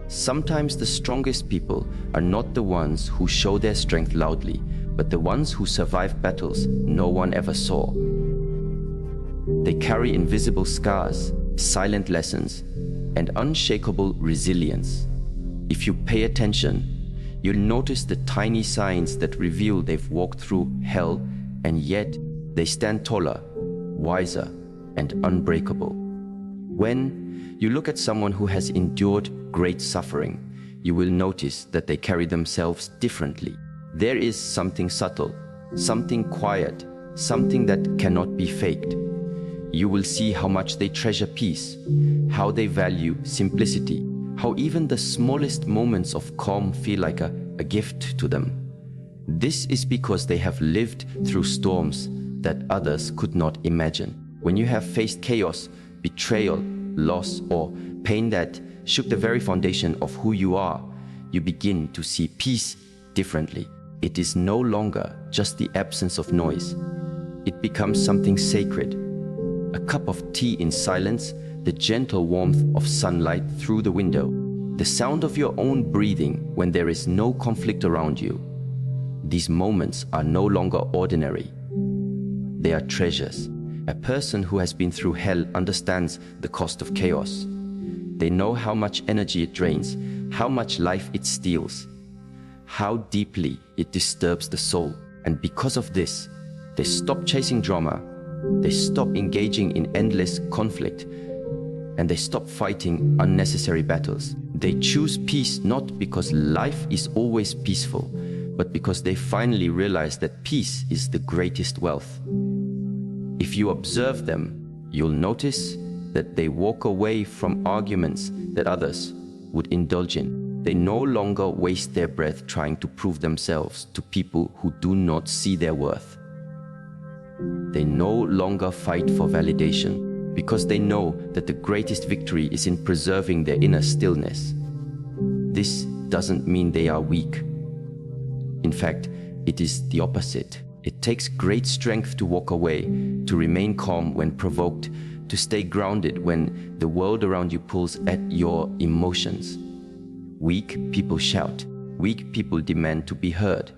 Sometimes the strongest people are not the ones who show their strength loudly, but the ones who survive battles no one ever saw. They carry invisible scars, silent lessons, and unshakable resilience. If you pay attention, you'll notice the tiny signs that reveal they've walked through hell, and yet they stand taller, wiser, and unbreakable. When you look at someone who has endured great suffering, you will notice that they carry themselves differently. There is something subtle, something quiet, something that cannot be faked. You will see how much they treasure peace, how they value simplicity, how even the smallest moments of calm feel like a gift to them. This is because they have lived through storms that others could not imagine. When you have faced chaos, betrayal, loss, or pain that shook the very foundation of who you are, you begin to see peace differently. It is no longer just the absence of noise. It becomes something sacred. A cup of tea in silence, the gentle warmth of sunlight through the window, the sound of your own breathing when there is no conflict around you. These moments are no longer ordinary. They are treasures. A person who has been through hell understands the cost of chaos. They know how much energy it drains, how much life it steals, how deeply it disturbs the soul. And because of this, they stop chasing drama, they stop engaging in endless conflict, and they stop fighting unnecessary battles. They choose peace not because life is always peaceful, but because they finally realize that peace is the greatest wealth. If you observe them, you'll notice that they walk away from arguments that others would indulge in. They no longer waste their breath trying to prove themselves to people who do not see their worth. They no longer fight for validation because they know that the greatest victory is in preserving their inner stillness. This doesn't mean they are weak. In fact, it is the opposite. It takes great strength to walk away, to remain calm when provoked, to stay grounded when the world around you pulls at your emotions. Weak people shout. Weak people demand to be heard.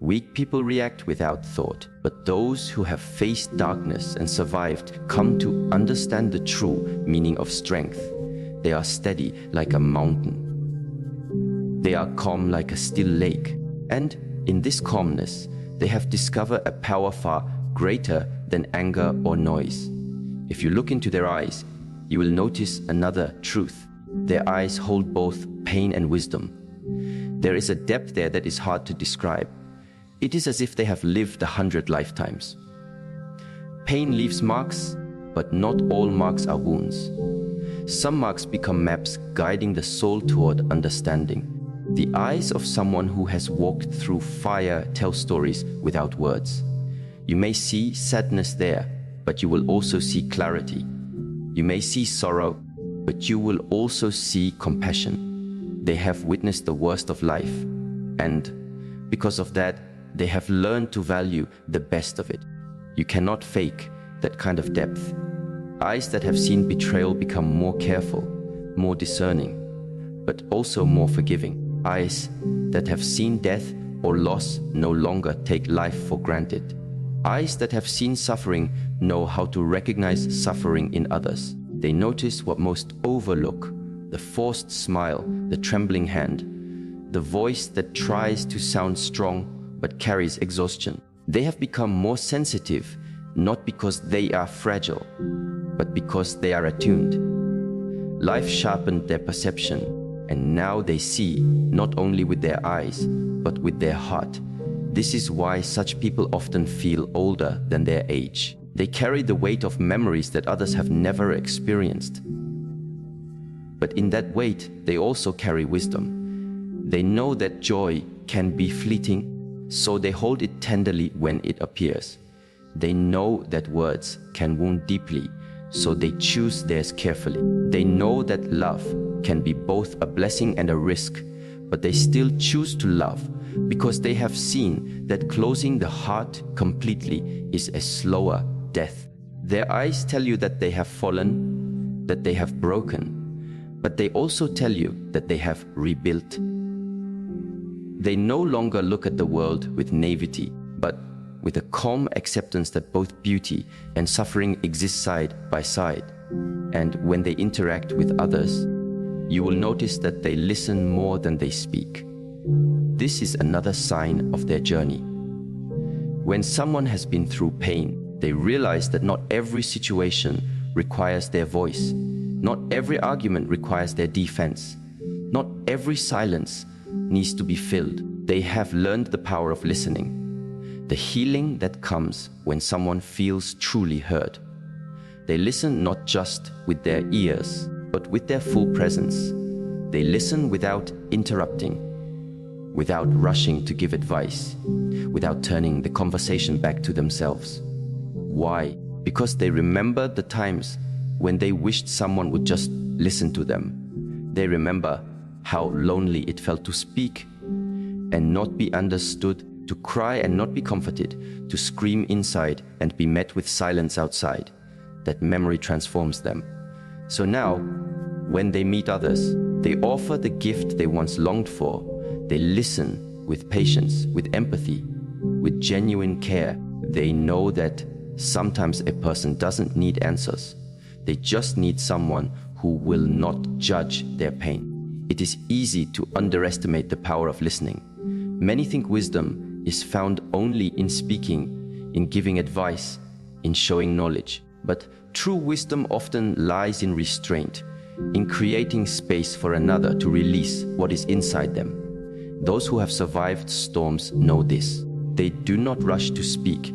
Weak people react without thought. But those who have faced darkness and survived come to understand the true meaning of strength. They are steady like a mountain. They are calm like a still lake. And in this calmness, they have discovered a power far greater than anger or noise. If you look into their eyes, you will notice another truth. Their eyes hold both pain and wisdom. There is a depth there that is hard to describe. It is as if they have lived 100 lifetimes. Pain leaves marks, but not all marks are wounds. Some marks become maps guiding the soul toward understanding. The eyes of someone who has walked through fire tell stories without words. You may see sadness there, but you will also see clarity. You may see sorrow, but you will also see compassion. They have witnessed the worst of life, and because of that, they have learned to value the best of it. You cannot fake that kind of depth. Eyes that have seen betrayal become more careful, more discerning, but also more forgiving. Eyes that have seen death or loss no longer take life for granted. Eyes that have seen suffering know how to recognize suffering in others. They notice what most overlook: the forced smile, the trembling hand, the voice that tries to sound strong but carries exhaustion. They have become more sensitive, not because they are fragile, but because they are attuned. Life sharpened their perception, and now they see not only with their eyes, but with their heart. This is why such people often feel older than their age. They carry the weight of memories that others have never experienced. But in that weight, they also carry wisdom. They know that joy can be fleeting, so they hold it tenderly when it appears. They know that words can wound deeply, so they choose theirs carefully. They know that love can be both a blessing and a risk, but they still choose to love because they have seen that closing the heart completely is a slower death. Their eyes tell you that they have fallen, that they have broken, but they also tell you that they have rebuilt. They no longer look at the world with naivety, but with a calm acceptance that both beauty and suffering exist side by side. And when they interact with others, you will notice that they listen more than they speak. This is another sign of their journey. When someone has been through pain, they realize that not every situation requires their voice. Not every argument requires their defense. Not every silence needs to be filled. They have learned the power of listening, the healing that comes when someone feels truly heard. They listen not just with their ears, but with their full presence. They listen without interrupting, without rushing to give advice, without turning the conversation back to themselves. Why? Because they remember the times when they wished someone would just listen to them. They remember how lonely it felt to speak and not be understood, to cry and not be comforted, to scream inside and be met with silence outside. That memory transforms them. So now, when they meet others, they offer the gift they once longed for. They listen with patience, with empathy, with genuine care. They know that sometimes a person doesn't need answers. They just need someone who will not judge their pain. It is easy to underestimate the power of listening. Many think wisdom is found only in speaking, in giving advice, in showing knowledge. But true wisdom often lies in restraint, in creating space for another to release what is inside them. Those who have survived storms know this. They do not rush to speak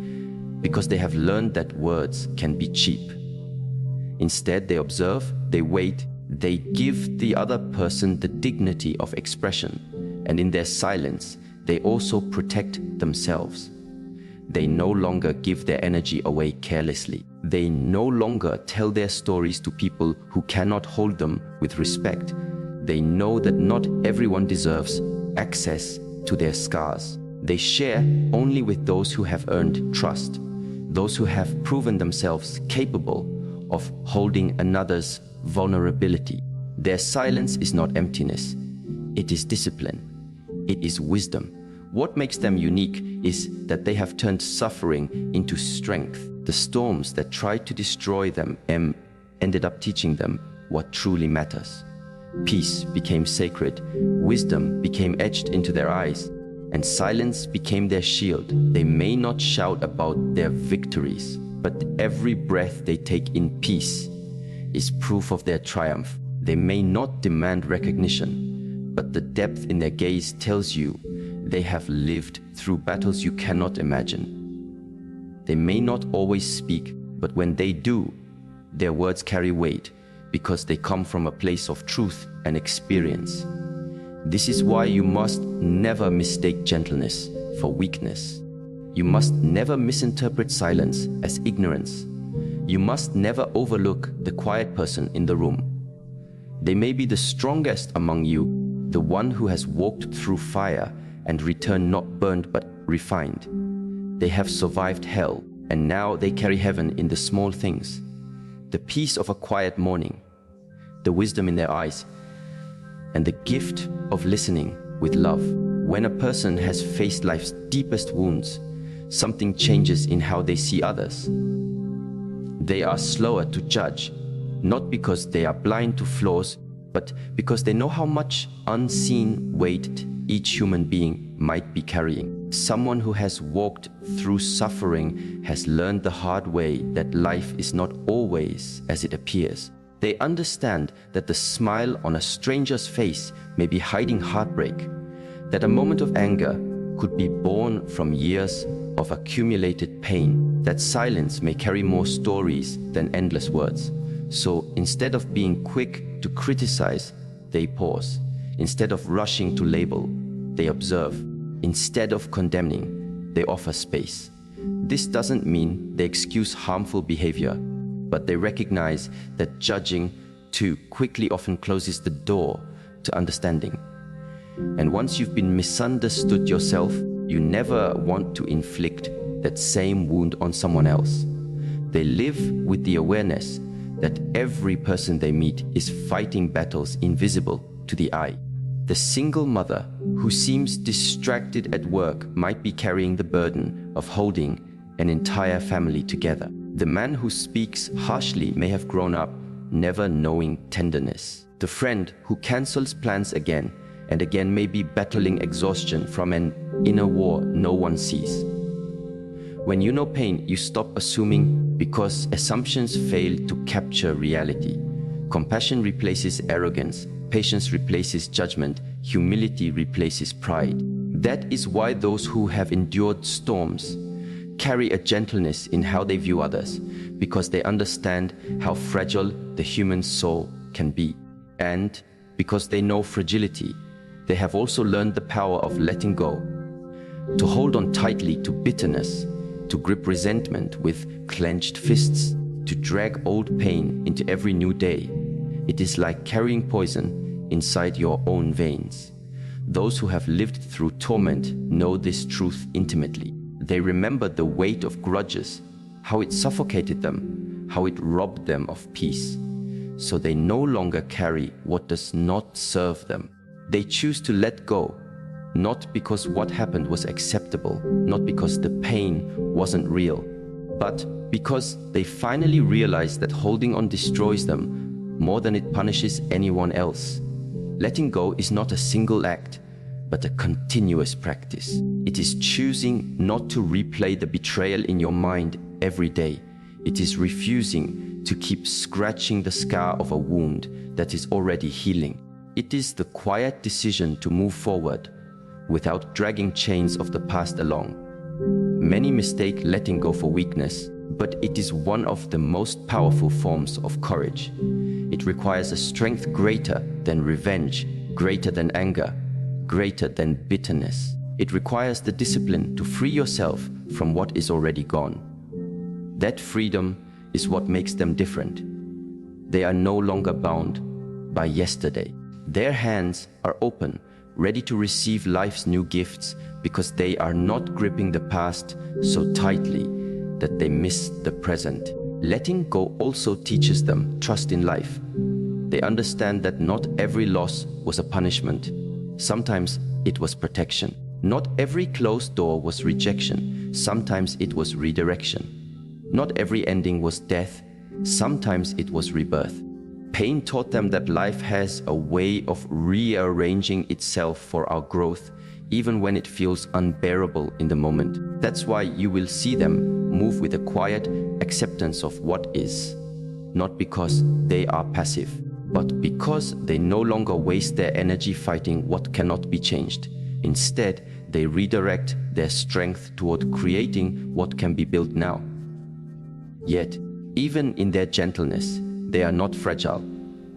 because they have learned that words can be cheap. Instead, they observe, they wait, they give the other person the dignity of expression, and in their silence, they also protect themselves. They no longer give their energy away carelessly. They no longer tell their stories to people who cannot hold them with respect. They know that not everyone deserves access to their scars. They share only with those who have earned trust, those who have proven themselves capable of holding another's vulnerability. Their silence is not emptiness. It is discipline. It is wisdom. What makes them unique is that they have turned suffering into strength. The storms that tried to destroy them ended up teaching them what truly matters. Peace became sacred, wisdom became etched into their eyes, and silence became their shield. They may not shout about their victories, but every breath they take in peace is proof of their triumph. They may not demand recognition, but the depth in their gaze tells you they have lived through battles you cannot imagine. They may not always speak, but when they do, their words carry weight because they come from a place of truth and experience. This is why you must never mistake gentleness for weakness. You must never misinterpret silence as ignorance. You must never overlook the quiet person in the room. They may be the strongest among you, the one who has walked through fire and returned not burned but refined. They have survived hell, and now they carry heaven in the small things. The peace of a quiet morning, the wisdom in their eyes, and the gift of listening with love. When a person has faced life's deepest wounds, something changes in how they see others. They are slower to judge, not because they are blind to flaws, but because they know how much unseen weight each human being might be carrying. Someone who has walked through suffering has learned the hard way that life is not always as it appears. They understand that the smile on a stranger's face may be hiding heartbreak, that a moment of anger could be born from years of accumulated pain, that silence may carry more stories than endless words. So instead of being quick to criticize, they pause. Instead of rushing to label, they observe. Instead of condemning, they offer space. This doesn't mean they excuse harmful behavior, but they recognize that judging too quickly often closes the door to understanding. And once you've been misunderstood yourself, you never want to inflict that same wound on someone else. They live with the awareness that every person they meet is fighting battles invisible to the eye. The single mother who seems distracted at work might be carrying the burden of holding an entire family together. The man who speaks harshly may have grown up never knowing tenderness. The friend who cancels plans again and again may be battling exhaustion from an inner war no one sees. When you know pain, you stop assuming because assumptions fail to capture reality. Compassion replaces arrogance, patience replaces judgment, humility replaces pride. That is why those who have endured storms carry a gentleness in how they view others, because they understand how fragile the human soul can be. And because they know fragility, they have also learned the power of letting go, to hold on tightly to bitterness, to grip resentment with clenched fists, to drag old pain into every new day. It is like carrying poison inside your own veins. Those who have lived through torment know this truth intimately. They remember the weight of grudges, how it suffocated them, how it robbed them of peace. So they no longer carry what does not serve them. They choose to let go, not because what happened was acceptable, not because the pain wasn't real, but because they finally realize that holding on destroys them more than it punishes anyone else. Letting go is not a single act, but a continuous practice. It is choosing not to replay the betrayal in your mind every day. It is refusing to keep scratching the scar of a wound that is already healing. It is the quiet decision to move forward without dragging chains of the past along. Many mistake letting go for weakness, but it is one of the most powerful forms of courage. It requires a strength greater than revenge, greater than anger, greater than bitterness. It requires the discipline to free yourself from what is already gone. That freedom is what makes them different. They are no longer bound by yesterday. Their hands are open, ready to receive life's new gifts, because they are not gripping the past so tightly that they miss the present. Letting go also teaches them trust in life. They understand that not every loss was a punishment. Sometimes it was protection. Not every closed door was rejection. Sometimes it was redirection. Not every ending was death. Sometimes it was rebirth. Pain taught them that life has a way of rearranging itself for our growth, even when it feels unbearable in the moment. That's why you will see them move with a quiet acceptance of what is, not because they are passive, but because they no longer waste their energy fighting what cannot be changed. Instead, they redirect their strength toward creating what can be built now. Yet, even in their gentleness, they are not fragile.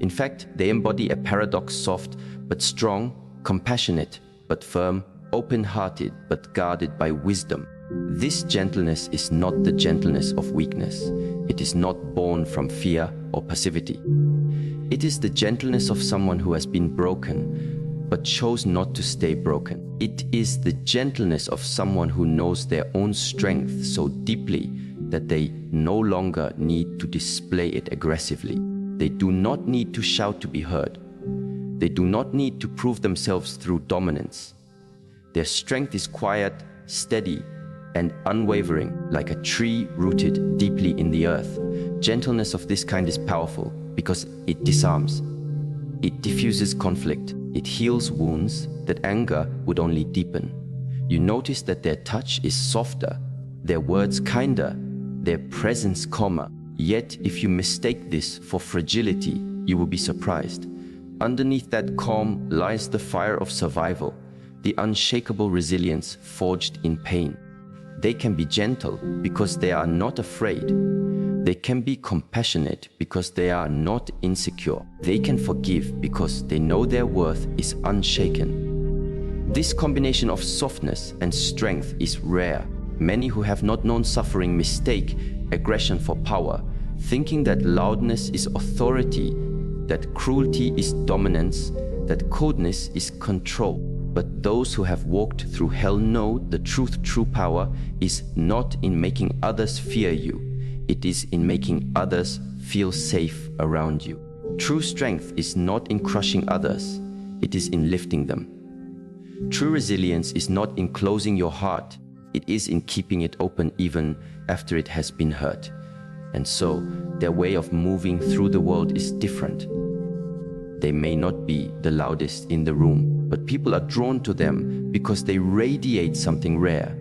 In fact, they embody a paradox: soft but strong, compassionate but firm, open-hearted but guarded by wisdom. This gentleness is not the gentleness of weakness. It is not born from fear or passivity. It is the gentleness of someone who has been broken but chose not to stay broken. It is the gentleness of someone who knows their own strength so deeply that they no longer need to display it aggressively. They do not need to shout to be heard. They do not need to prove themselves through dominance. Their strength is quiet, steady, and unwavering, like a tree rooted deeply in the earth. Gentleness of this kind is powerful because it disarms. It diffuses conflict. It heals wounds that anger would only deepen. You notice that their touch is softer, their words kinder, their presence calmer. Yet, if you mistake this for fragility, you will be surprised. Underneath that calm lies the fire of survival, the unshakable resilience forged in pain. They can be gentle because they are not afraid. They can be compassionate because they are not insecure. They can forgive because they know their worth is unshaken. This combination of softness and strength is rare. Many who have not known suffering mistake aggression for power, thinking that loudness is authority, that cruelty is dominance, that coldness is control. But those who have walked through hell know the true power is not in making others fear you. it is in making others feel safe around you. True strength is not in crushing others, it is in lifting them. True resilience is not in closing your heart, it is in keeping it open even after it has been hurt. And so, their way of moving through the world is different. They may not be the loudest in the room, but people are drawn to them because they radiate something rare.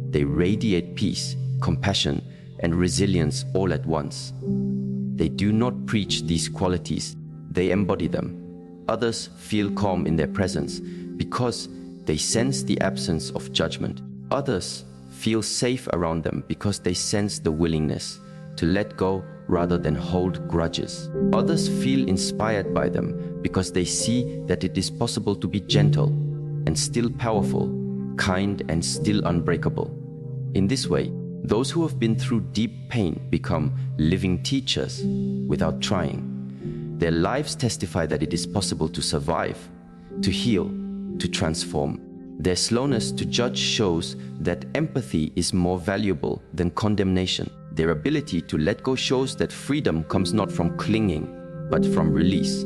They radiate peace, compassion, and resilience all at once. They do not preach these qualities, they embody them. Others feel calm in their presence because they sense the absence of judgment. Others feel safe around them because they sense the willingness to let go rather than hold grudges. Others feel inspired by them because they see that it is possible to be gentle and still powerful, kind and still unbreakable. In this way, those who have been through deep pain become living teachers without trying. Their lives testify that it is possible to survive, to heal, to transform. Their slowness to judge shows that empathy is more valuable than condemnation. Their ability to let go shows that freedom comes not from clinging, but from release.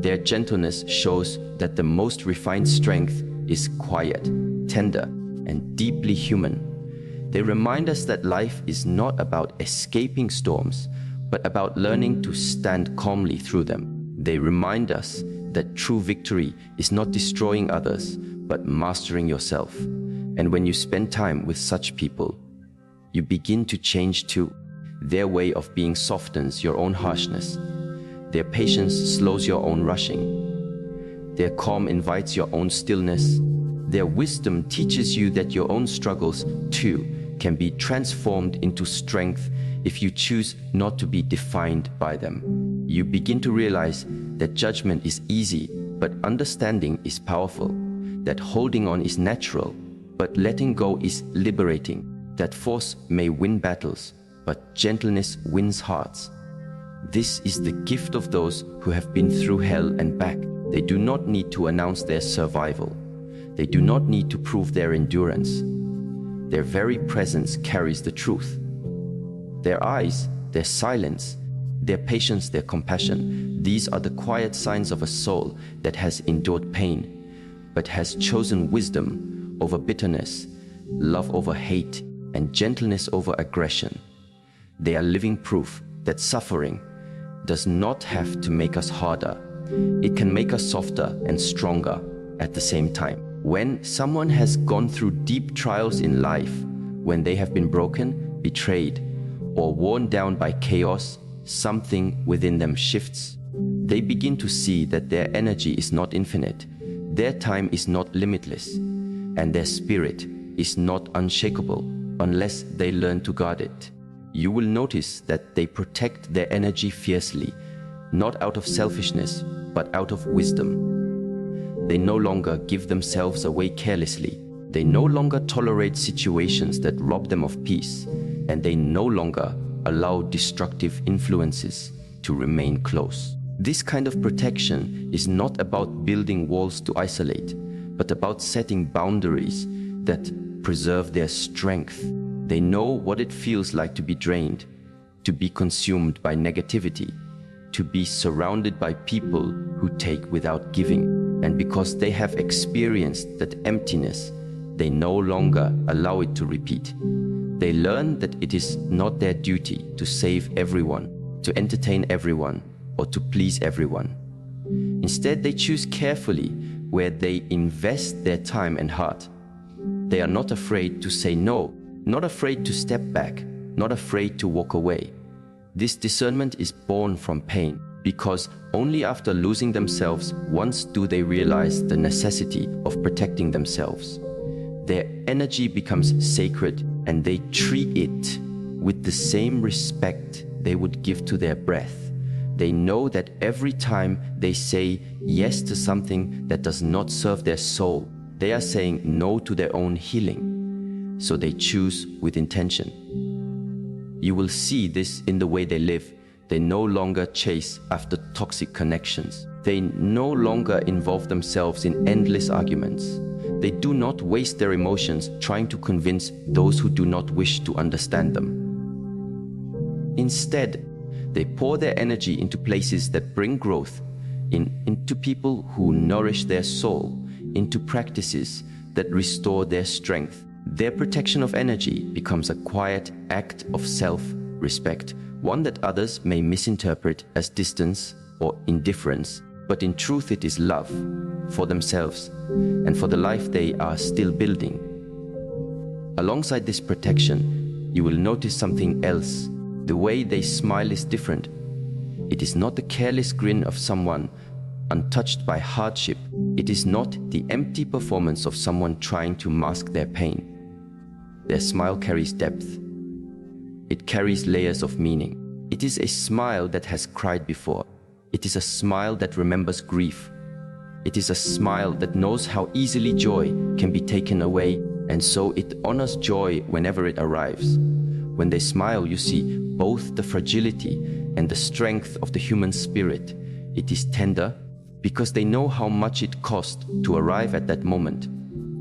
Their gentleness shows that the most refined strength is quiet, tender, and deeply human. They remind us that life is not about escaping storms, but about learning to stand calmly through them. They remind us that true victory is not destroying others, but mastering yourself. And when you spend time with such people, you begin to change too. Their way of being softens your own harshness. Their patience slows your own rushing. Their calm invites your own stillness. Their wisdom teaches you that your own struggles too can be transformed into strength if you choose not to be defined by them. You begin to realize that judgment is easy, but understanding is powerful. That holding on is natural, but letting go is liberating. That force may win battles, but gentleness wins hearts. This is the gift of those who have been through hell and back. They do not need to announce their survival. They do not need to prove their endurance. Their very presence carries the truth. Their eyes, their silence, their patience, their compassion, these are the quiet signs of a soul that has endured pain, but has chosen wisdom over bitterness, love over hate, and gentleness over aggression. They are living proof that suffering does not have to make us harder. It can make us softer and stronger at the same time. When someone has gone through deep trials in life, when they have been broken, betrayed, or worn down by chaos, something within them shifts. They begin to see that their energy is not infinite, their time is not limitless, and their spirit is not unshakable unless they learn to guard it. You will notice that they protect their energy fiercely, not out of selfishness, but out of wisdom. They no longer give themselves away carelessly. They no longer tolerate situations that rob them of peace, and they no longer allow destructive influences to remain close. This kind of protection is not about building walls to isolate, but about setting boundaries that preserve their strength. They know what it feels like to be drained, to be consumed by negativity, to be surrounded by people who take without giving. And because they have experienced that emptiness, they no longer allow it to repeat. They learn that it is not their duty to save everyone, to entertain everyone, or to please everyone. Instead, they choose carefully where they invest their time and heart. They are not afraid to say no, not afraid to step back, not afraid to walk away. This discernment is born from pain, because only after losing themselves once do they realize the necessity of protecting themselves. Their energy becomes sacred, and they treat it with the same respect they would give to their breath. They know that every time they say yes to something that does not serve their soul, they are saying no to their own healing. So they choose with intention. You will see this in the way they live. They no longer chase after toxic connections. They no longer involve themselves in endless arguments. They do not waste their emotions trying to convince those who do not wish to understand them. Instead, they pour their energy into places that bring growth, into people who nourish their soul, into practices that restore their strength. Their protection of energy becomes a quiet act of self-respect, one that others may misinterpret as distance or indifference, but in truth it is love for themselves and for the life they are still building. Alongside this protection, you will notice something else. The way they smile is different. It is not the careless grin of someone untouched by hardship. It is not the empty performance of someone trying to mask their pain. Their smile carries depth. It carries layers of meaning. It is a smile that has cried before. It is a smile that remembers grief. It is a smile that knows how easily joy can be taken away, and so it honors joy whenever it arrives. When they smile, you see both the fragility and the strength of the human spirit. It is tender because they know how much it cost to arrive at that moment.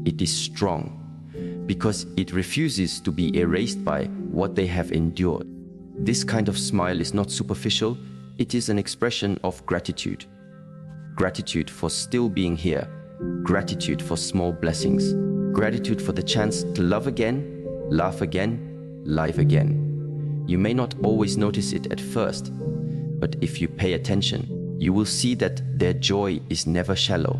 It is strong because it refuses to be erased by what they have endured. This kind of smile is not superficial, it is an expression of gratitude. Gratitude for still being here, gratitude for small blessings, gratitude for the chance to love again, laugh again, live again. You may not always notice it at first, but if you pay attention, you will see that their joy is never shallow.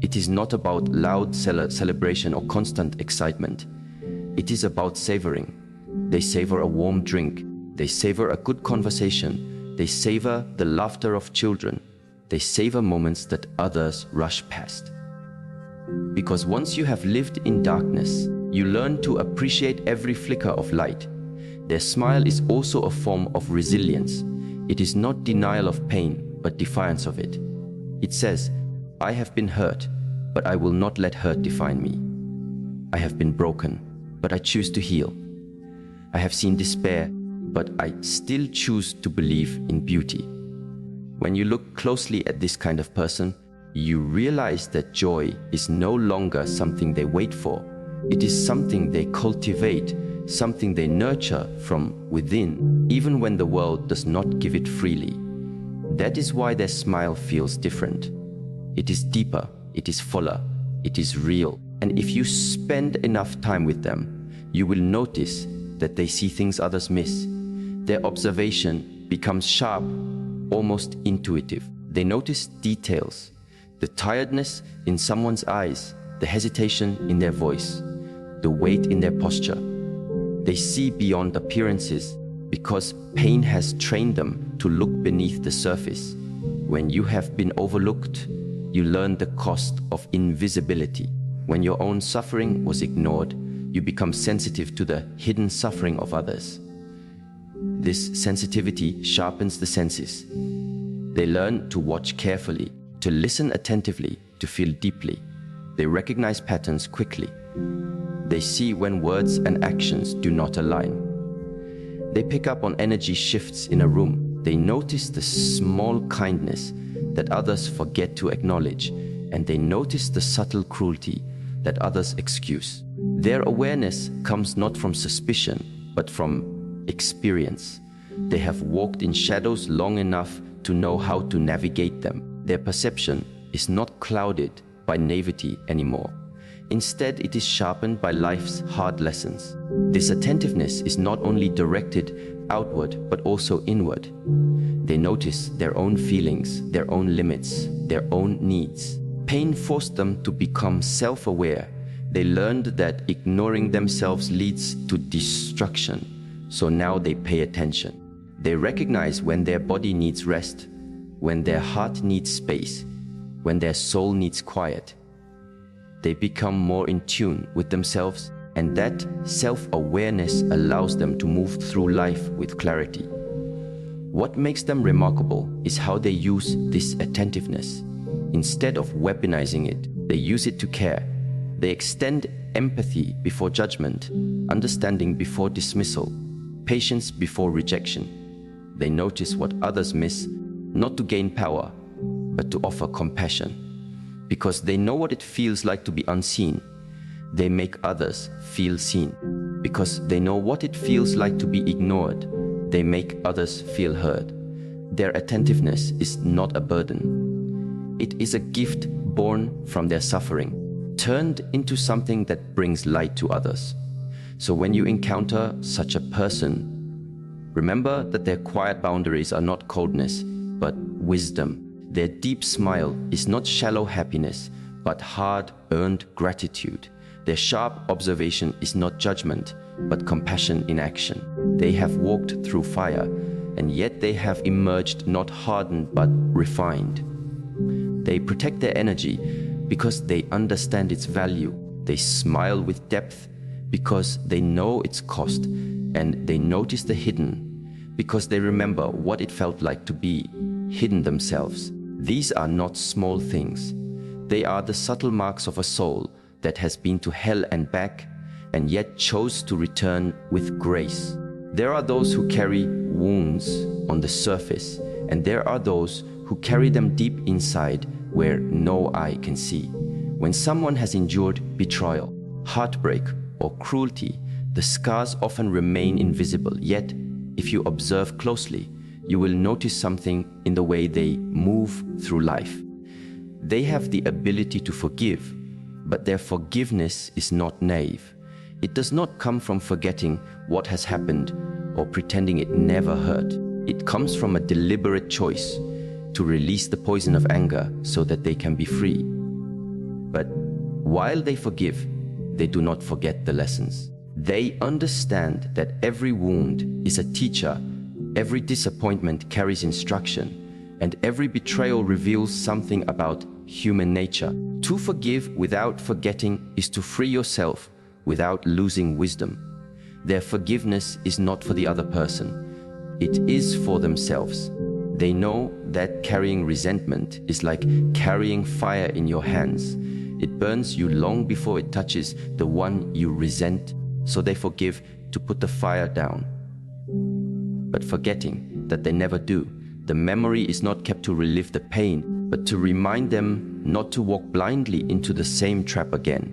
It is not about loud celebration or constant excitement. It is about savoring. They savor a warm drink. They savor a good conversation. They savor the laughter of children. They savor moments that others rush past. Because once you have lived in darkness, you learn to appreciate every flicker of light. Their smile is also a form of resilience. It is not denial of pain, but defiance of it. It says, I have been hurt, but I will not let hurt define me. I have been broken, but I choose to heal. I have seen despair, but I still choose to believe in beauty. When you look closely at this kind of person, you realize that joy is no longer something they wait for. It is something they cultivate, something they nurture from within, even when the world does not give it freely. That is why their smile feels different. It is deeper, it is fuller, it is real. And if you spend enough time with them, you will notice that they see things others miss. Their observation becomes sharp, almost intuitive. They notice details, the tiredness in someone's eyes, the hesitation in their voice, the weight in their posture. They see beyond appearances because pain has trained them to look beneath the surface. When you have been overlooked, you learn the cost of invisibility. When your own suffering was ignored, you become sensitive to the hidden suffering of others. This sensitivity sharpens the senses. They learn to watch carefully, to listen attentively, to feel deeply. They recognize patterns quickly. They see when words and actions do not align. They pick up on energy shifts in a room. They notice the small kindness that others forget to acknowledge, and they notice the subtle cruelty that others excuse. Their awareness comes not from suspicion, but from experience. They have walked in shadows long enough to know how to navigate them. Their perception is not clouded by naivety anymore. Instead, it is sharpened by life's hard lessons. This attentiveness is not only directed outward, but also inward. They notice their own feelings, their own limits, their own needs. Pain forced them to become self-aware. They learned that ignoring themselves leads to destruction, so now they pay attention. They recognize when their body needs rest, when their heart needs space, when their soul needs quiet. They become more in tune with themselves, and that self-awareness allows them to move through life with clarity. What makes them remarkable is how they use this attentiveness. Instead of weaponizing it, they use it to care. They extend empathy before judgment, understanding before dismissal, patience before rejection. They notice what others miss, not to gain power, but to offer compassion. Because they know what it feels like to be unseen, they make others feel seen. Because they know what it feels like to be ignored, They make others feel heard. Their attentiveness is not a burden. It is a gift born from their suffering, turned into something that brings light to others. So when you encounter such a person, remember that their quiet boundaries are not coldness, but wisdom. Their deep smile is not shallow happiness, but hard-earned gratitude. Their sharp observation is not judgment, but compassion in action. They have walked through fire, and yet they have emerged not hardened, but refined. They protect their energy because they understand its value. They smile with depth because they know its cost, and they notice the hidden because they remember what it felt like to be hidden themselves. These are not small things. They are the subtle marks of a soul that has been to hell and back, and yet chose to return with grace. There are those who carry wounds on the surface, and there are those who carry them deep inside where no eye can see. When someone has endured betrayal, heartbreak, or cruelty, the scars often remain invisible. Yet, if you observe closely, you will notice something in the way they move through life. They have the ability to forgive, but their forgiveness is not naive. It does not come from forgetting what has happened or pretending it never hurt. It comes from a deliberate choice to release the poison of anger so that they can be free. But while they forgive, they do not forget the lessons. They understand that every wound is a teacher, every disappointment carries instruction, and every betrayal reveals something about human nature. To forgive without forgetting is to free yourself without losing wisdom. Their forgiveness is not for the other person. It is for themselves. They know that carrying resentment is like carrying fire in your hands. It burns you long before it touches the one you resent, so they forgive to put the fire down. But forgetting that they never do, the memory is not kept to relive the pain, but to remind them not to walk blindly into the same trap again.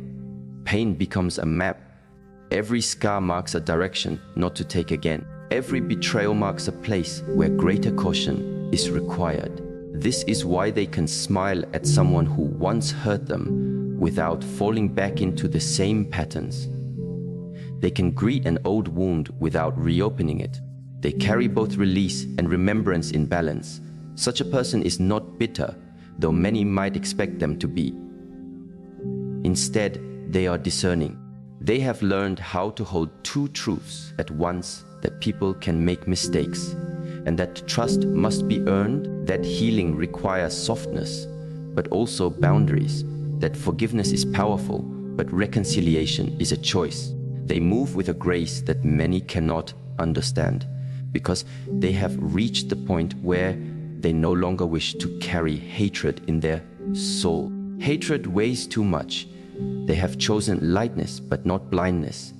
Pain becomes a map. Every scar marks a direction not to take again. Every betrayal marks a place where greater caution is required. This is why they can smile at someone who once hurt them without falling back into the same patterns. They can greet an old wound without reopening it. They carry both release and remembrance in balance. Such a person is not bitter, though many might expect them to be. Instead, they are discerning. They have learned how to hold two truths at once: that people can make mistakes, and that trust must be earned, that healing requires softness, but also boundaries, that forgiveness is powerful, but reconciliation is a choice. They move with a grace that many cannot understand, because they have reached the point where they no longer wish to carry hatred in their soul. Hatred weighs too much. They have chosen lightness, but not blindness.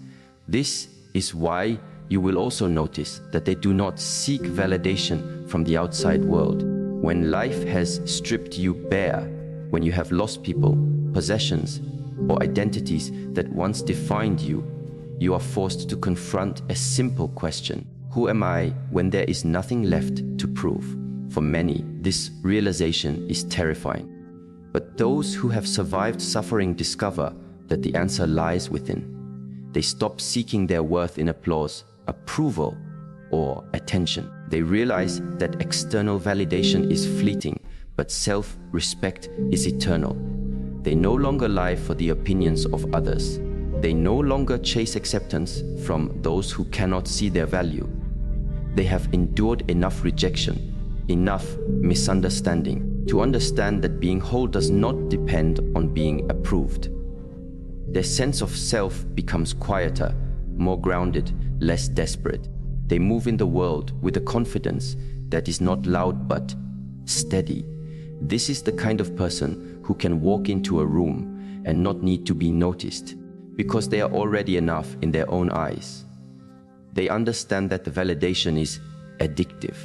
This is why you will also notice that they do not seek validation from the outside world. When life has stripped you bare, when you have lost people, possessions, or identities that once defined you, you are forced to confront a simple question: who am I when there is nothing left to prove? For many, this realization is terrifying. But those who have survived suffering discover that the answer lies within. They stop seeking their worth in applause, approval, or attention. They realize that external validation is fleeting, but self-respect is eternal. They no longer lie for the opinions of others. They no longer chase acceptance from those who cannot see their value. They have endured enough rejection, enough misunderstanding, to understand that being whole does not depend on being approved. Their sense of self becomes quieter, more grounded, less desperate. They move in the world with a confidence that is not loud but steady. This is the kind of person who can walk into a room and not need to be noticed, because they are already enough in their own eyes. They understand that the validation is addictive.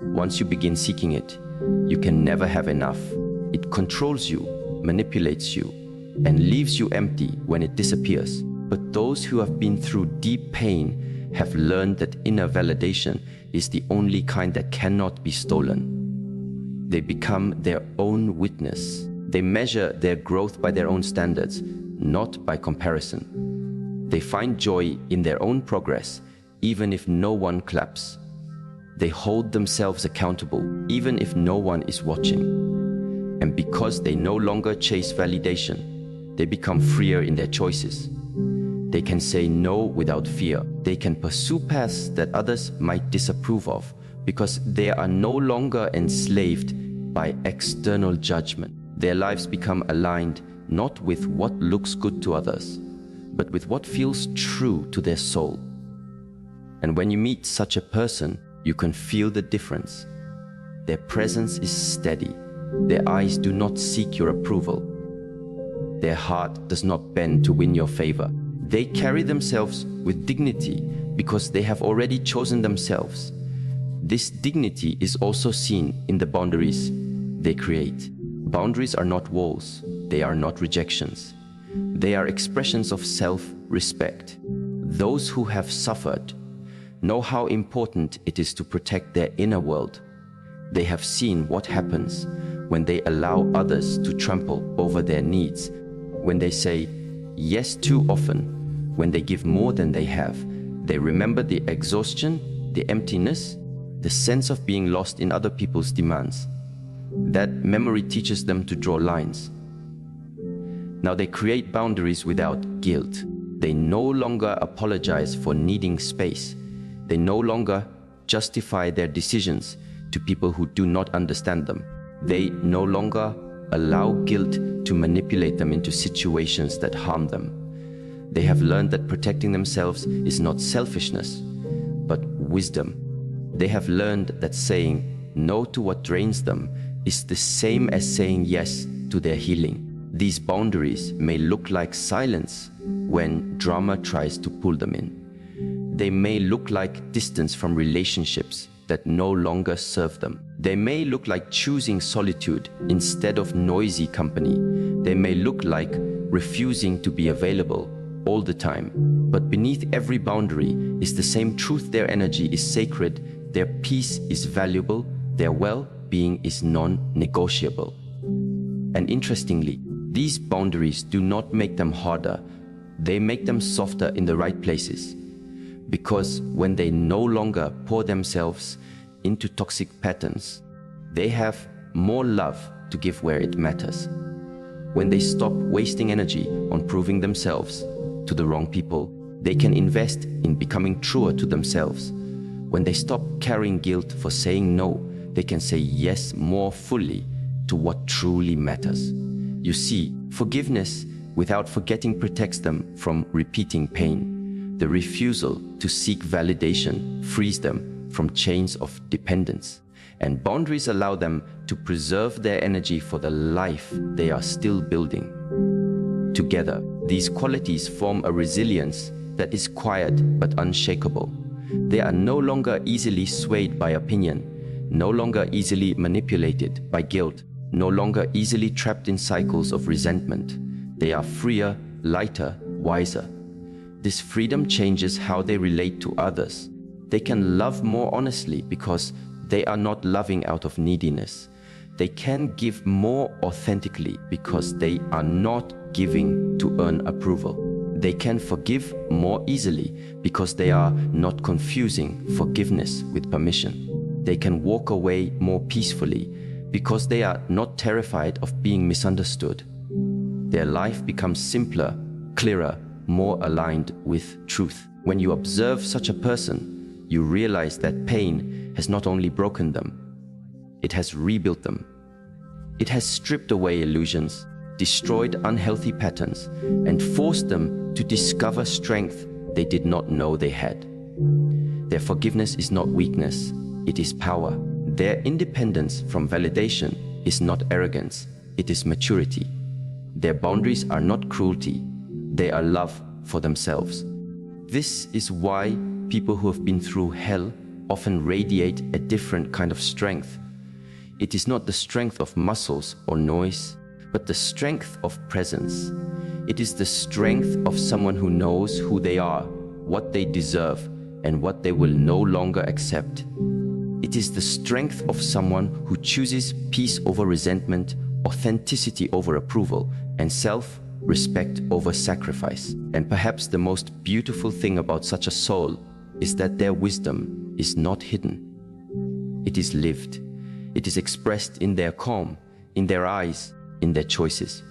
Once you begin seeking it, you can never have enough. It controls you, manipulates you, and leaves you empty when it disappears. But those who have been through deep pain have learned that inner validation is the only kind that cannot be stolen. They become their own witness. They measure their growth by their own standards, not by comparison. They find joy in their own progress, even if no one claps. They hold themselves accountable, even if no one is watching. And because they no longer chase validation, they become freer in their choices. They can say no without fear. They can pursue paths that others might disapprove of because they are no longer enslaved by external judgment. Their lives become aligned not with what looks good to others, but with what feels true to their soul. And when you meet such a person, you can feel the difference. Their presence is steady. Their eyes do not seek your approval. Their heart does not bend to win your favor. They carry themselves with dignity because they have already chosen themselves. This dignity is also seen in the boundaries they create. Boundaries are not walls. They are not rejections. They are expressions of self-respect. Those who have suffered know how important it is to protect their inner world. They have seen what happens when they allow others to trample over their needs, when they say yes too often, when they give more than they have. They remember the exhaustion, the emptiness, the sense of being lost in other people's demands. That memory teaches them to draw lines. Now they create boundaries without guilt. They no longer apologize for needing space. They no longer justify their decisions to people who do not understand them. They no longer allow guilt to manipulate them into situations that harm them. They have learned that protecting themselves is not selfishness, but wisdom. They have learned that saying no to what drains them is the same as saying yes to their healing. These boundaries may look like silence when drama tries to pull them in. They may look like distance from relationships that no longer serve them. They may look like choosing solitude instead of noisy company. They may look like refusing to be available all the time. But beneath every boundary is the same truth: their energy is sacred, their peace is valuable, their well-being is non-negotiable. And interestingly, these boundaries do not make them harder, they make them softer in the right places. Because when they no longer pour themselves into toxic patterns, they have more love to give where it matters. When they stop wasting energy on proving themselves to the wrong people, they can invest in becoming truer to themselves. When they stop carrying guilt for saying no, they can say yes more fully to what truly matters. You see, forgiveness without forgetting protects them from repeating pain. The refusal to seek validation frees them from chains of dependence. And boundaries allow them to preserve their energy for the life they are still building. Together, these qualities form a resilience that is quiet but unshakable. They are no longer easily swayed by opinion, no longer easily manipulated by guilt, no longer easily trapped in cycles of resentment. They are freer, lighter, wiser. This freedom changes how they relate to others. They can love more honestly because they are not loving out of neediness. They can give more authentically because they are not giving to earn approval. They can forgive more easily because they are not confusing forgiveness with permission. They can walk away more peacefully because they are not terrified of being misunderstood. Their life becomes simpler, clearer, more aligned with truth. When you observe such a person, you realize that pain has not only broken them, it has rebuilt them. It has stripped away illusions, destroyed unhealthy patterns, and forced them to discover strength they did not know they had. Their forgiveness is not weakness, it is power. Their independence from validation is not arrogance, it is maturity. Their boundaries are not cruelty, they are love for themselves. This is why people who have been through hell often radiate a different kind of strength. It is not the strength of muscles or noise, but the strength of presence. It is the strength of someone who knows who they are, what they deserve, and what they will no longer accept. It is the strength of someone who chooses peace over resentment, authenticity over approval, and self-respect over sacrifice. And perhaps the most beautiful thing about such a soul is that their wisdom is not hidden. It is lived. It is expressed in their calm, in their eyes, in their choices.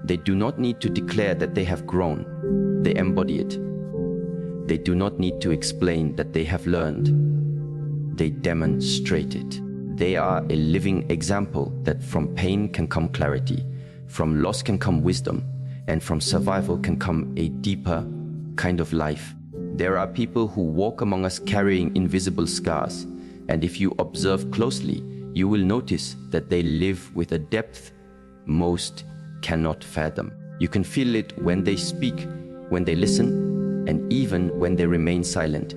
They do not need to declare that they have grown. They embody it. They do not need to explain that they have learned. They demonstrate it. They are a living example that from pain can come clarity, from loss can come wisdom, and from survival can come a deeper kind of life. There are people who walk among us carrying invisible scars, and if you observe closely, you will notice that they live with a depth most cannot fathom. You can feel it when they speak, when they listen, and even when they remain silent.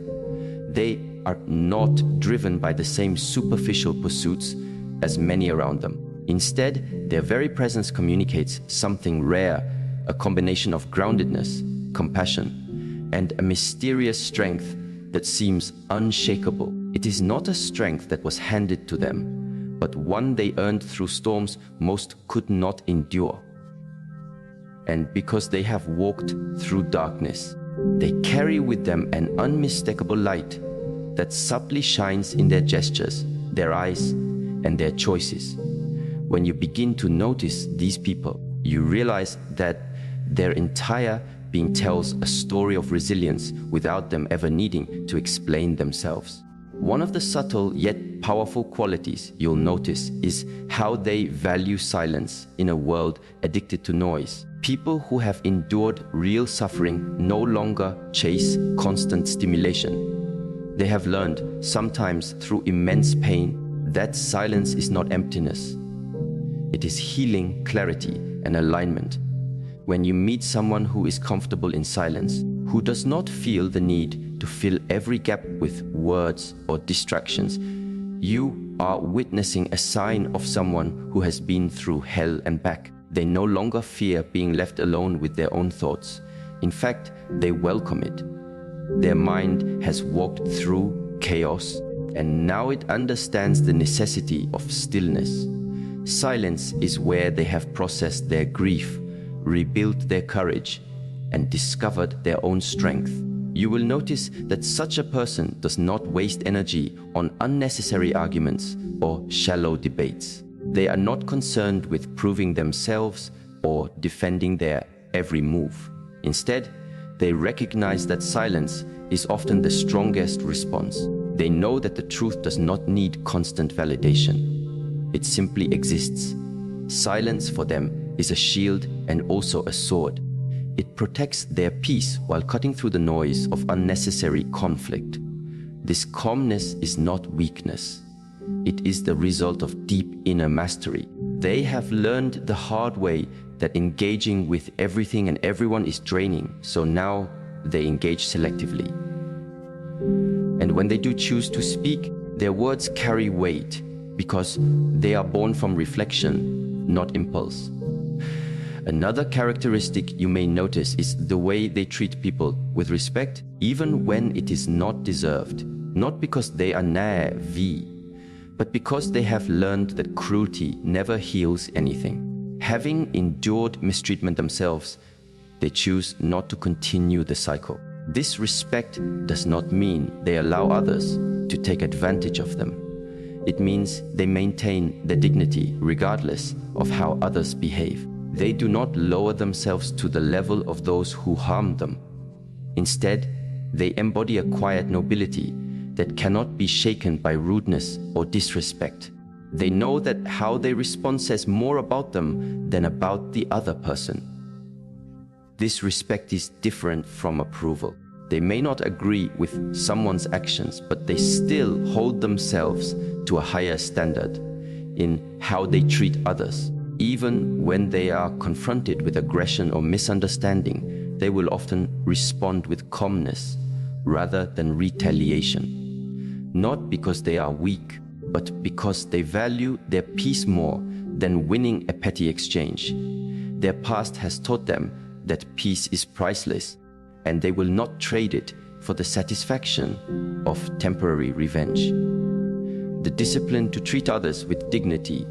They are not driven by the same superficial pursuits as many around them. Instead, their very presence communicates something rare, a combination of groundedness, compassion, and a mysterious strength that seems unshakable. It is not a strength that was handed to them, but one they earned through storms most could not endure. And because they have walked through darkness, they carry with them an unmistakable light that subtly shines in their gestures, their eyes, and their choices. When you begin to notice these people, you realize that their entire being tells a story of resilience without them ever needing to explain themselves. One of the subtle yet powerful qualities you'll notice is how they value silence in a world addicted to noise. People who have endured real suffering no longer chase constant stimulation. They have learned, sometimes through immense pain, that silence is not emptiness. It is healing, clarity, and alignment. When you meet someone who is comfortable in silence, who does not feel the need to fill every gap with words or distractions, you are witnessing a sign of someone who has been through hell and back. They no longer fear being left alone with their own thoughts. In fact, they welcome it. Their mind has walked through chaos, and now it understands the necessity of stillness. Silence is where they have processed their grief, rebuilt their courage, and discovered their own strength. You will notice that such a person does not waste energy on unnecessary arguments or shallow debates. They are not concerned with proving themselves or defending their every move. Instead, they recognize that silence is often the strongest response. They know that the truth does not need constant validation. It simply exists. Silence for them is a shield and also a sword. It protects their peace while cutting through the noise of unnecessary conflict. This calmness is not weakness. It is the result of deep inner mastery. They have learned the hard way that engaging with everything and everyone is draining, so now they engage selectively. And when they do choose to speak, their words carry weight because they are born from reflection, not impulse. Another characteristic you may notice is the way they treat people with respect, even when it is not deserved, not because they are naive, but because they have learned that cruelty never heals anything. Having endured mistreatment themselves, they choose not to continue the cycle. This respect does not mean they allow others to take advantage of them. It means they maintain their dignity regardless of how others behave. They do not lower themselves to the level of those who harm them. Instead, they embody a quiet nobility that cannot be shaken by rudeness or disrespect. They know that how they respond says more about them than about the other person. This respect is different from approval. They may not agree with someone's actions, but they still hold themselves to a higher standard in how they treat others. Even when they are confronted with aggression or misunderstanding, they will often respond with calmness rather than retaliation. Not because they are weak, but because they value their peace more than winning a petty exchange. Their past has taught them that peace is priceless, and they will not trade it for the satisfaction of temporary revenge. The discipline to treat others with dignity,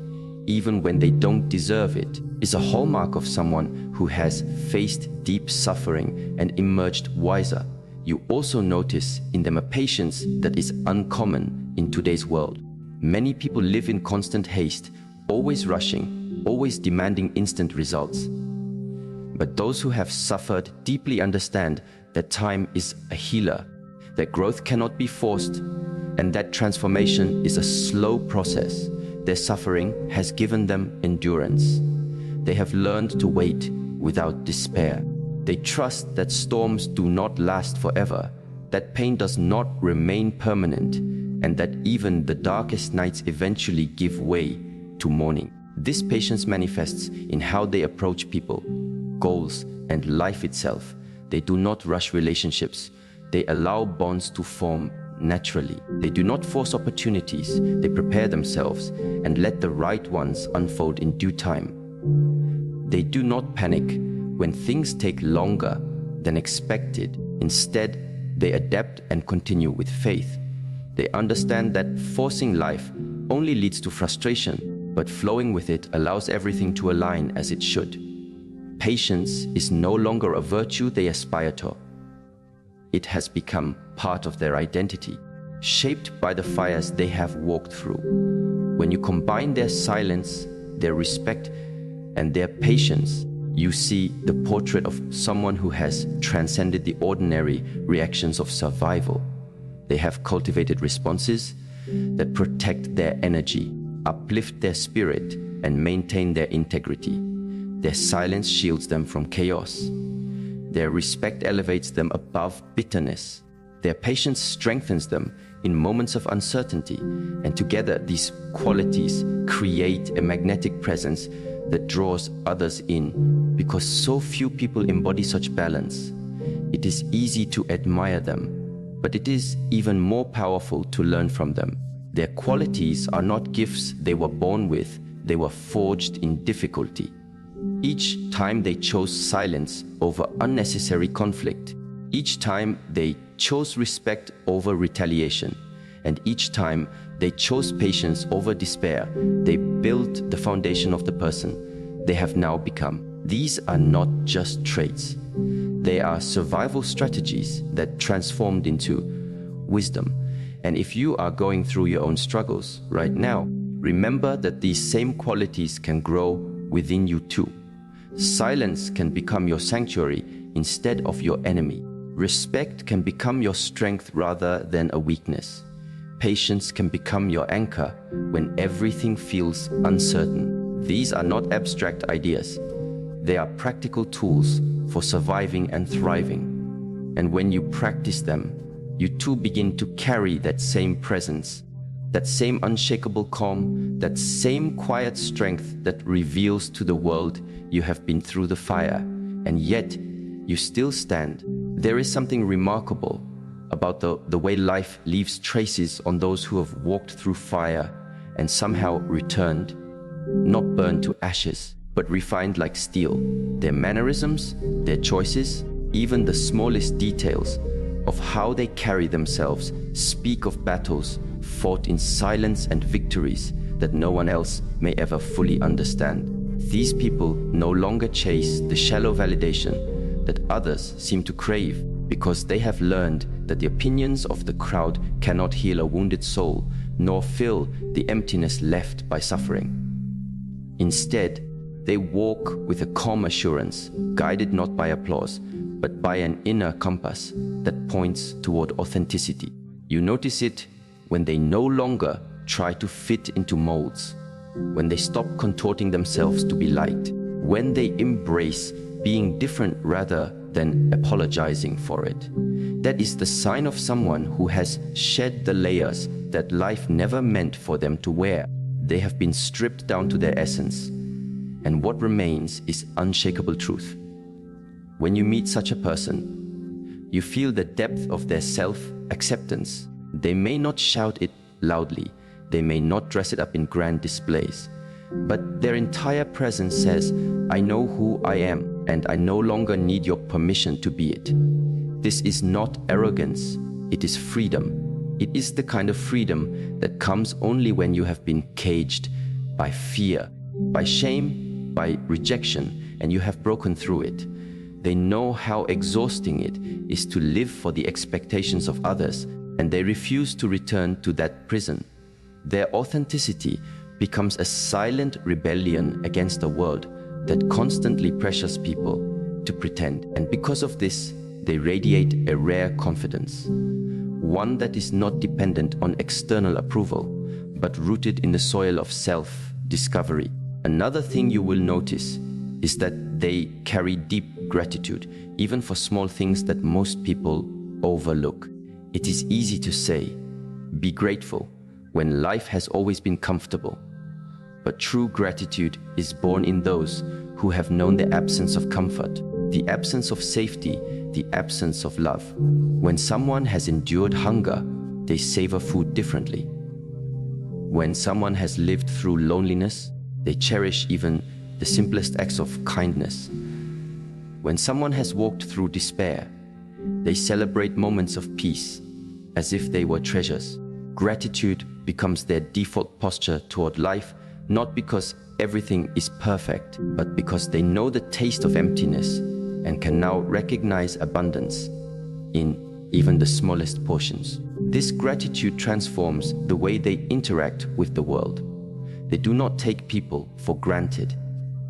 even when they don't deserve it, is a hallmark of someone who has faced deep suffering and emerged wiser. You also notice in them a patience that is uncommon in today's world. Many people live in constant haste, always rushing, always demanding instant results. But those who have suffered deeply understand that time is a healer, that growth cannot be forced, and that transformation is a slow process. Their suffering has given them endurance. They have learned to wait without despair. They trust that storms do not last forever, that pain does not remain permanent, and that even the darkest nights eventually give way to morning. This patience manifests in how they approach people, goals, and life itself. They do not rush relationships. They allow bonds to form naturally. They do not force opportunities. They prepare themselves and let the right ones unfold in due time. They do not panic when things take longer than expected. Instead, they adapt and continue with faith. They understand that forcing life only leads to frustration, but flowing with it allows everything to align as it should. Patience is no longer a virtue they aspire to. It has become part of their identity, shaped by the fires they have walked through. When you combine their silence, their respect, and their patience, you see the portrait of someone who has transcended the ordinary reactions of survival. They have cultivated responses that protect their energy, uplift their spirit, and maintain their integrity. Their silence shields them from chaos. Their respect elevates them above bitterness. Their patience strengthens them in moments of uncertainty, and together these qualities create a magnetic presence that draws others in. Because so few people embody such balance, it is easy to admire them, but it is even more powerful to learn from them. Their qualities are not gifts they were born with, they were forged in difficulty. Each time they chose silence over unnecessary conflict. Each time they chose respect over retaliation. And each time they chose patience over despair, they built the foundation of the person they have now become. These are not just traits. They are survival strategies that transformed into wisdom. And if you are going through your own struggles right now, remember that these same qualities can grow within you too. Silence can become your sanctuary instead of your enemy. Respect can become your strength rather than a weakness. Patience can become your anchor when everything feels uncertain. These are not abstract ideas. They are practical tools for surviving and thriving. And when you practice them, you too begin to carry that same presence, that same unshakable calm, that same quiet strength that reveals to the world you have been through the fire, and yet you still stand. There is something remarkable about the way life leaves traces on those who have walked through fire and somehow returned, not burned to ashes, but refined like steel. Their mannerisms, their choices, even the smallest details of how they carry themselves speak of battles fought in silence and victories that no one else may ever fully understand. These people no longer chase the shallow validation that others seem to crave, because they have learned that the opinions of the crowd cannot heal a wounded soul, nor fill the emptiness left by suffering. Instead, they walk with a calm assurance, guided not by applause, but by an inner compass that points toward authenticity. You notice it when they no longer try to fit into molds, when they stop contorting themselves to be liked, when they embrace being different rather than apologizing for it. That is the sign of someone who has shed the layers that life never meant for them to wear. They have been stripped down to their essence, and what remains is unshakable truth. When you meet such a person, you feel the depth of their self-acceptance. They may not shout it loudly, they may not dress it up in grand displays, but their entire presence says, "I know who I am, and I no longer need your permission to be it." This is not arrogance, it is freedom. It is the kind of freedom that comes only when you have been caged by fear, by shame, by rejection, and you have broken through it. They know how exhausting it is to live for the expectations of others, and they refuse to return to that prison. Their authenticity becomes a silent rebellion against a world that constantly pressures people to pretend. And because of this, they radiate a rare confidence, one that is not dependent on external approval, but rooted in the soil of self-discovery. Another thing you will notice is that they carry deep gratitude, even for small things that most people overlook. It is easy to say, be grateful, when life has always been comfortable. But true gratitude is born in those who have known the absence of comfort, the absence of safety, the absence of love. When someone has endured hunger, they savor food differently. When someone has lived through loneliness, they cherish even the simplest acts of kindness. When someone has walked through despair, they celebrate moments of peace as if they were treasures. Gratitude becomes their default posture toward life, not because everything is perfect, but because they know the taste of emptiness and can now recognize abundance in even the smallest portions. This gratitude transforms the way they interact with the world. They do not take people for granted.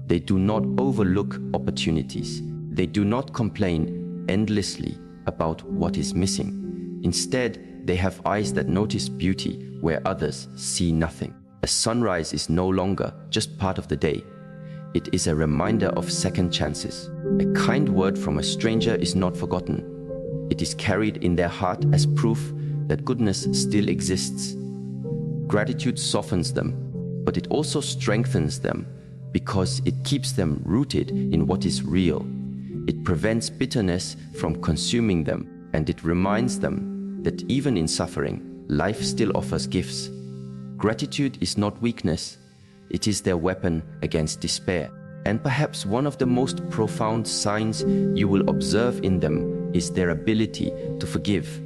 They do not overlook opportunities. They do not complain endlessly about what is missing. Instead, they have eyes that notice beauty where others see nothing. A sunrise is no longer just part of the day. It is a reminder of second chances. A kind word from a stranger is not forgotten. It is carried in their heart as proof that goodness still exists. Gratitude softens them, but it also strengthens them because it keeps them rooted in what is real. It prevents bitterness from consuming them, and it reminds them that even in suffering, life still offers gifts. Gratitude is not weakness, it is their weapon against despair. And perhaps one of the most profound signs you will observe in them is their ability to forgive.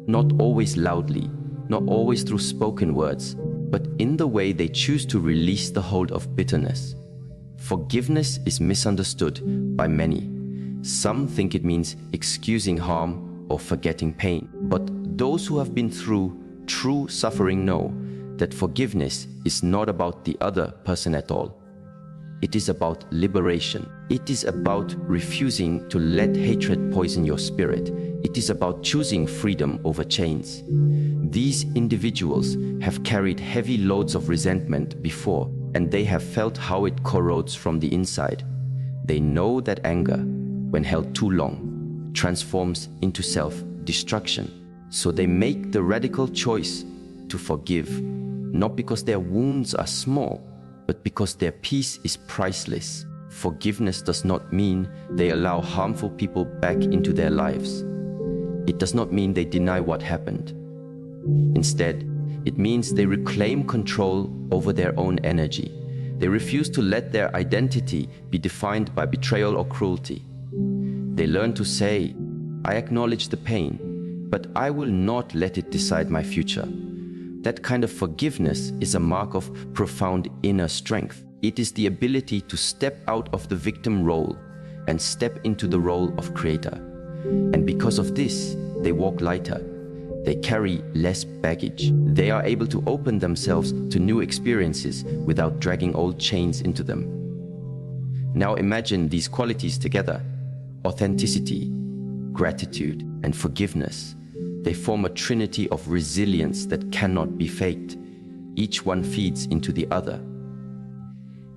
Not always loudly, not always through spoken words, but in the way they choose to release the hold of bitterness. Forgiveness is misunderstood by many. Some think it means excusing harm or forgetting pain. But those who have been through true suffering know that forgiveness is not about the other person at all. It is about liberation. It is about refusing to let hatred poison your spirit. It is about choosing freedom over chains. These individuals have carried heavy loads of resentment before, and they have felt how it corrodes from the inside. They know that anger, when held too long, transforms into self-destruction. So they make the radical choice to forgive, not because their wounds are small, but because their peace is priceless. Forgiveness does not mean they allow harmful people back into their lives. It does not mean they deny what happened. Instead, it means they reclaim control over their own energy. They refuse to let their identity be defined by betrayal or cruelty. They learn to say, I acknowledge the pain, but I will not let it decide my future. That kind of forgiveness is a mark of profound inner strength. It is the ability to step out of the victim role and step into the role of creator. And because of this, they walk lighter. They carry less baggage. They are able to open themselves to new experiences without dragging old chains into them. Now imagine these qualities together: authenticity, gratitude, and forgiveness. They form a trinity of resilience that cannot be faked. Each one feeds into the other.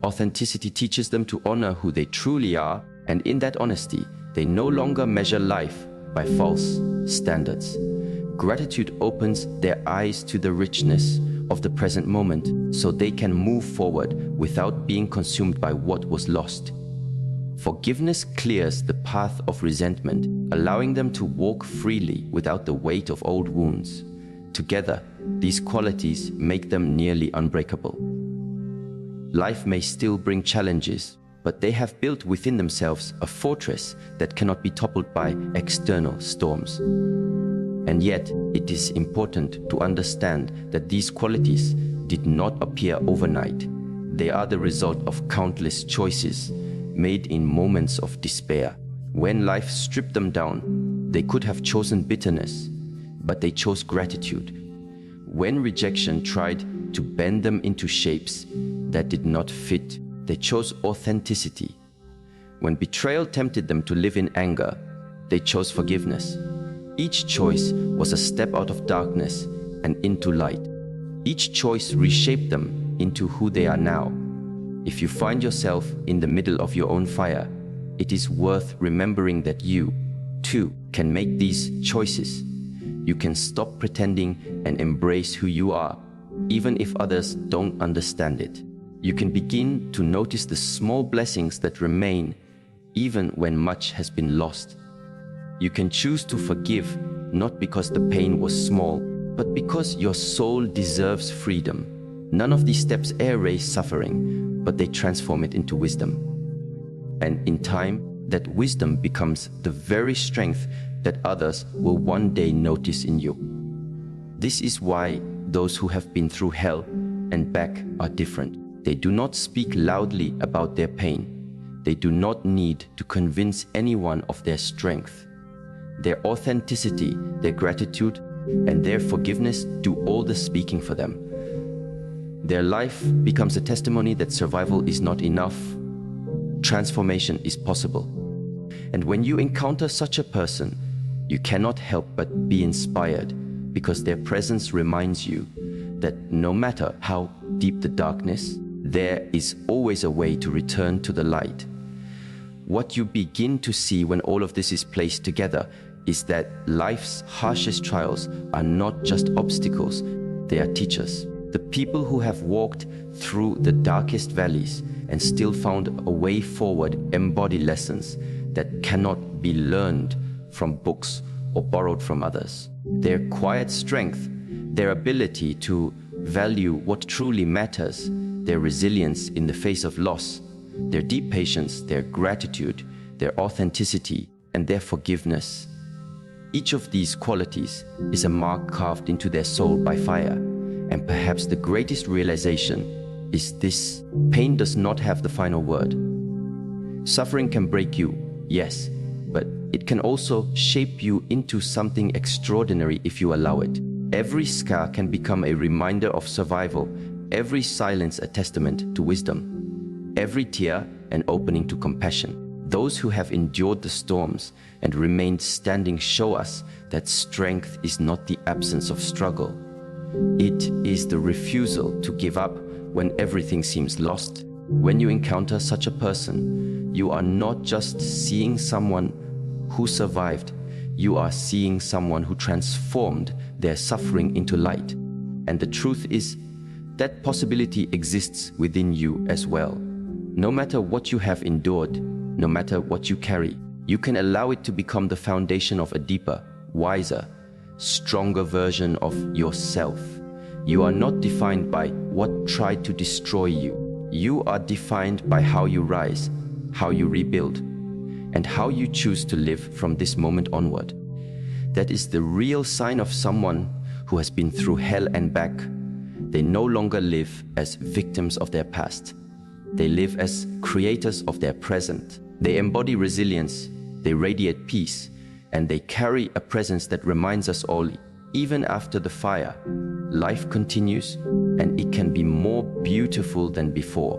Authenticity teaches them to honor who they truly are, and in that honesty, they no longer measure life by false standards. Gratitude opens their eyes to the richness of the present moment, so they can move forward without being consumed by what was lost. Forgiveness clears the path of resentment, allowing them to walk freely without the weight of old wounds. Together, these qualities make them nearly unbreakable. Life may still bring challenges, but they have built within themselves a fortress that cannot be toppled by external storms. And yet, it is important to understand that these qualities did not appear overnight. They are the result of countless choices made in moments of despair. When life stripped them down, they could have chosen bitterness, but they chose gratitude. When rejection tried to bend them into shapes that did not fit, they chose authenticity. When betrayal tempted them to live in anger, they chose forgiveness. Each choice was a step out of darkness and into light. Each choice reshaped them into who they are now. If you find yourself in the middle of your own fire, it is worth remembering that you, too, can make these choices. You can stop pretending and embrace who you are, even if others don't understand it. You can begin to notice the small blessings that remain, even when much has been lost. You can choose to forgive, not because the pain was small, but because your soul deserves freedom. None of these steps erase suffering, but they transform it into wisdom. And in time, that wisdom becomes the very strength that others will one day notice in you. This is why those who have been through hell and back are different. They do not speak loudly about their pain. They do not need to convince anyone of their strength. Their authenticity, their gratitude, and their forgiveness do all the speaking for them. Their life becomes a testimony that survival is not enough. Transformation is possible. And when you encounter such a person, you cannot help but be inspired, because their presence reminds you that no matter how deep the darkness, there is always a way to return to the light. What you begin to see when all of this is placed together is that life's harshest trials are not just obstacles, they are teachers. The people who have walked through the darkest valleys and still found a way forward embody lessons that cannot be learned from books or borrowed from others. Their quiet strength, their ability to value what truly matters, their resilience in the face of loss, their deep patience, their gratitude, their authenticity, and their forgiveness. Each of these qualities is a mark carved into their soul by fire. And perhaps the greatest realization is this: pain does not have the final word. Suffering can break you, yes, but it can also shape you into something extraordinary if you allow it. Every scar can become a reminder of survival, every silence a testament to wisdom, every tear an opening to compassion. Those who have endured the storms and remained standing show us that strength is not the absence of struggle. It is the refusal to give up when everything seems lost. When you encounter such a person, you are not just seeing someone who survived, you are seeing someone who transformed their suffering into light. And the truth is, that possibility exists within you as well. No matter what you have endured, no matter what you carry, you can allow it to become the foundation of a deeper, wiser, stronger version of yourself. You are not defined by what tried to destroy you. You are defined by how you rise, how you rebuild, and how you choose to live from this moment onward. That is the real sign of someone who has been through hell and back. They no longer live as victims of their past. They live as creators of their present. They embody resilience, they radiate peace, and they carry a presence that reminds us all, even after the fire, life continues, and it can be more beautiful than before.